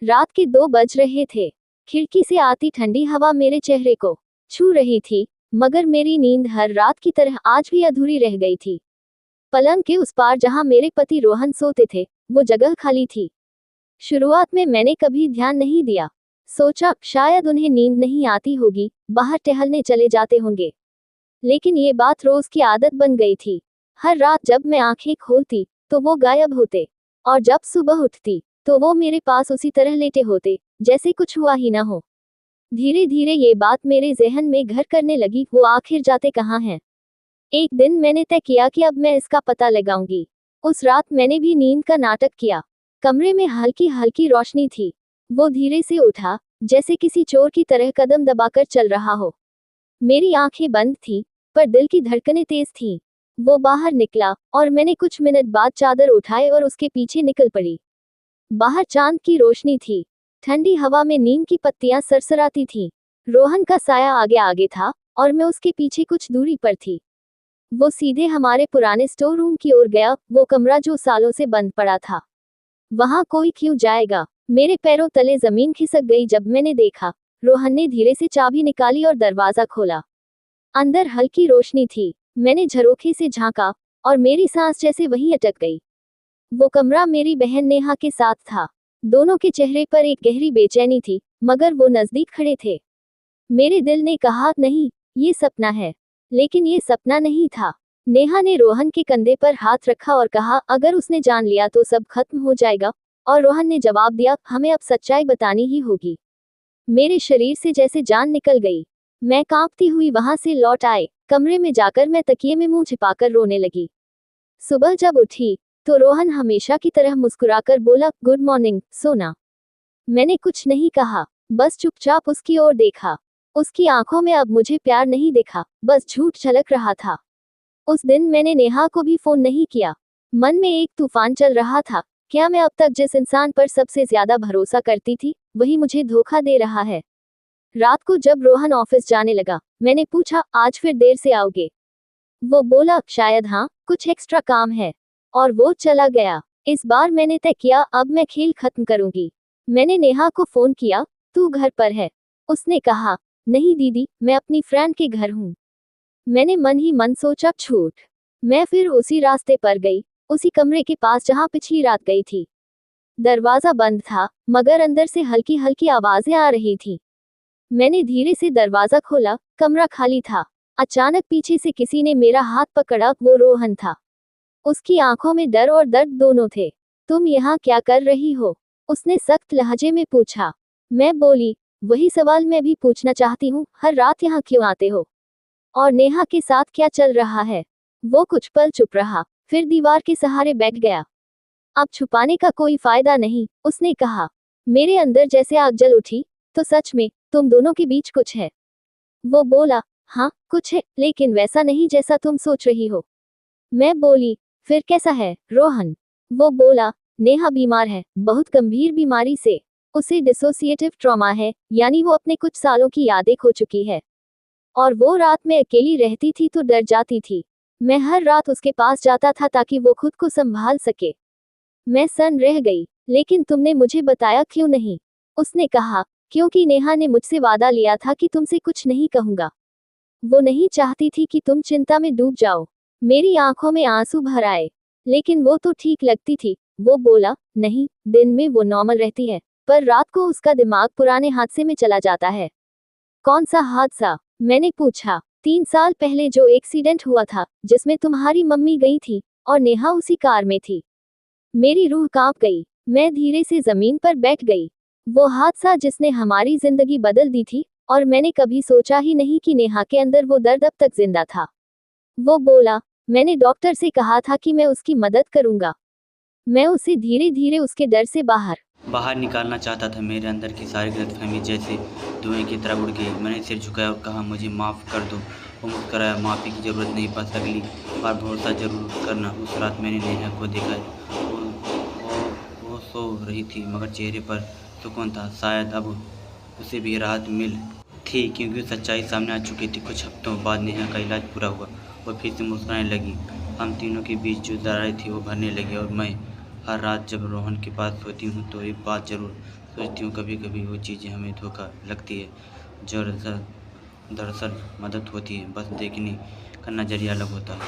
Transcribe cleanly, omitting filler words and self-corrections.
रात के 2 बज रहे थे। खिड़की से आती ठंडी हवा मेरे चेहरे को छू रही थी, मगर मेरी नींद हर रात की तरह आज भी अधूरी रह गई थी। पलंग के उस पार जहां मेरे पति रोहन सोते थे, वो जगह खाली थी। शुरुआत में मैंने कभी ध्यान नहीं दिया। सोचा शायद उन्हें नींद नहीं आती होगी, बाहर टहलने चले जाते होंगे। लेकिन ये बात रोज की आदत बन गई थी। हर रात जब मैं आंखें खोलती तो वो गायब होते, और जब सुबह उठती तो वो मेरे पास उसी तरह लेटे होते, जैसे कुछ हुआ ही ना हो। धीरे धीरे ये बात मेरे जहन में घर करने लगी, वो आखिर जाते कहाँ हैं। एक दिन मैंने तय किया कि अब मैं इसका पता लगाऊंगी। उस रात मैंने भी नींद का नाटक किया। कमरे में हल्की हल्की रोशनी थी। वो धीरे से उठा, जैसे किसी चोर की तरह कदम दबाकर चल रहा हो। मेरी आंखें बंद थीं, पर दिल की धड़कनें तेज थीं। वो बाहर निकला, और मैंने कुछ मिनट बाद चादर उठाए और उसके पीछे निकल पड़ी। बाहर चांद की रोशनी थी। ठंडी हवा में नीम की पत्तियां सरसराती थीं। रोहन का साया आगे आगे था, और मैं उसके पीछे कुछ दूरी पर थी। वो सीधे हमारे पुराने स्टोर रूम की ओर गया, वो कमरा जो सालों से बंद पड़ा था। वहां कोई क्यों जाएगा? मेरे पैरों तले जमीन खिसक गई जब मैंने देखा। रोहन ने धीरे से चाबी निकाली और दरवाजा खोला। अंदर हल्की रोशनी थी। मैंने झरोखे से झांका, और मेरी सांस जैसे वहीं अटक गई। वो कमरा मेरी बहन नेहा के साथ था। दोनों के चेहरे पर एक गहरी बेचैनी थी, मगर वो नजदीक खड़े थे। मेरे दिल ने कहा नहीं, ये सपना है। लेकिन ये सपना नहीं था। नेहा ने रोहन के कंधे पर हाथ रखा और कहा, अगर उसने जान लिया तो सब खत्म हो जाएगा। और रोहन ने जवाब दिया, हमें अब सच्चाई बतानी ही होगी। मेरे शरीर से जैसे जान निकल गई। मैं कांपती हुई वहां से लौट आए। कमरे में जाकर मैं तकिए में मुंह छिपाकर रोने लगी। सुबह जब उठी तो रोहन हमेशा की तरह मुस्कुराकर बोला, गुड मॉर्निंग सोना। मैंने कुछ नहीं कहा, बस चुपचाप उसकी ओर देखा। उसकी आंखों में अब मुझे प्यार नहीं दिखा, बस झूठ झलक रहा था। उस दिन मैंने नेहा को भी फोन नहीं किया। मन में एक तूफान चल रहा था। क्या मैं अब तक जिस इंसान पर सबसे ज्यादा भरोसा करती थी, वही मुझे धोखा दे रहा है? रात को जब रोहन ऑफिस जाने लगा, मैंने पूछा, आज फिर देर से आओगे? वो बोला, शायद हाँ, कुछ एक्स्ट्रा काम है। और वो चला गया। इस बार मैंने तय किया, अब मैं खेल खत्म करूंगी। मैंने नेहा को फोन किया, तू घर पर है? उसने कहा, नहीं दीदी, मैं अपनी फ्रेंड के घर हूँ। मैंने मन ही मन सोचा, छूट। मैं फिर उसी रास्ते पर गई, उसी कमरे के पास जहां पिछली रात गई थी। दरवाजा बंद था, मगर अंदर से हल्की हल्की आवाजें आ रही थी। मैंने धीरे से दरवाजा खोला। कमरा खाली था। अचानक पीछे से किसी ने मेरा हाथ पकड़ा। वो रोहन था। उसकी आंखों में डर और दर्द दोनों थे। तुम यहाँ क्या कर रही हो? उसने सख्त लहजे में पूछा। मैं बोली, वही सवाल मैं भी पूछना चाहती हूँ, हर रात यहाँ क्यों आते हो? और नेहा के साथ क्या चल रहा है? वो कुछ पल चुप रहा, फिर दीवार के सहारे बैठ गया। अब छुपाने का कोई फायदा नहीं, उसने कहा। मेरे अंदर जैसे आग जल उठी। तो सच में तुम दोनों के बीच कुछ है? वो बोला, हाँ कुछ है, लेकिन वैसा नहीं जैसा तुम सोच रही हो। मैं बोली, फिर कैसा है रोहन? वो बोला, नेहा बीमार है, बहुत गंभीर बीमारी से। उसे डिसोसिएटिव ट्रॉमा है, यानी वो अपने कुछ सालों की यादें खो चुकी है। और वो रात में अकेली रहती थी तो डर जाती थी। मैं हर रात उसके पास जाता था ताकि वो खुद को संभाल सके। मैं सन रह गई। लेकिन तुमने मुझे बताया क्यों नहीं? उसने कहा, क्योंकि नेहा ने मुझसे वादा लिया था कि तुमसे कुछ नहीं कहूंगा। वो नहीं चाहती थी कि तुम चिंता में डूब जाओ। मेरी आंखों में आंसू भर आए। लेकिन वो तो ठीक लगती थी। वो बोला, नहीं, दिन में वो नॉर्मल रहती है, पर रात को उसका दिमाग पुराने हादसे में चला जाता है। कौन सा हादसा? मैंने पूछा। 3 साल पहले जो एक्सीडेंट हुआ था, जिसमें तुम्हारी मम्मी गई थी, और नेहा उसी कार में थी। मेरी रूह कांप गई। मैं धीरे से जमीन पर बैठ गई। वो हादसा जिसने हमारी जिंदगी बदल दी थी, और मैंने कभी सोचा ही नहीं कि नेहा के अंदर वो दर्द अब तक जिंदा था। वो बोला, मैंने डॉक्टर से कहा था कि मैं उसकी मदद करूंगा। मैं उसे धीरे धीरे उसके डर से बाहर बाहर निकालना चाहता था। मेरे अंदर की सारी गलतफहमी जैसे धुएं की तरह उड़ गई। मैंने सिर झुकाया और कहा, मुझे माफ़ कर दो। वो मुस्कराया, माफ़ी की ज़रूरत नहीं, बस अगली बार भरोसा ज़रूर करना। उस रात मैंने नेहा को देखा। वो सो रही थी, मगर चेहरे पर सुकून था। शायद अब उसे भी राहत मिल थी, क्योंकि सच्चाई सामने आ चुकी थी। कुछ हफ्तों बाद नेहा का इलाज पूरा हुआ। वो फिर से मुस्कुराने लगी। हम तीनों के बीच जो दरारें थी वो भरने लगी। और मैं हर रात जब रोहन के पास सोती हूँ तो एक बात ज़रूर सोचती हूँ कभी कभी वो चीज़ें हमें धोखा लगती है, जो दरअसल मदद होती है, बस देखने का नज़रिया अलग होता है।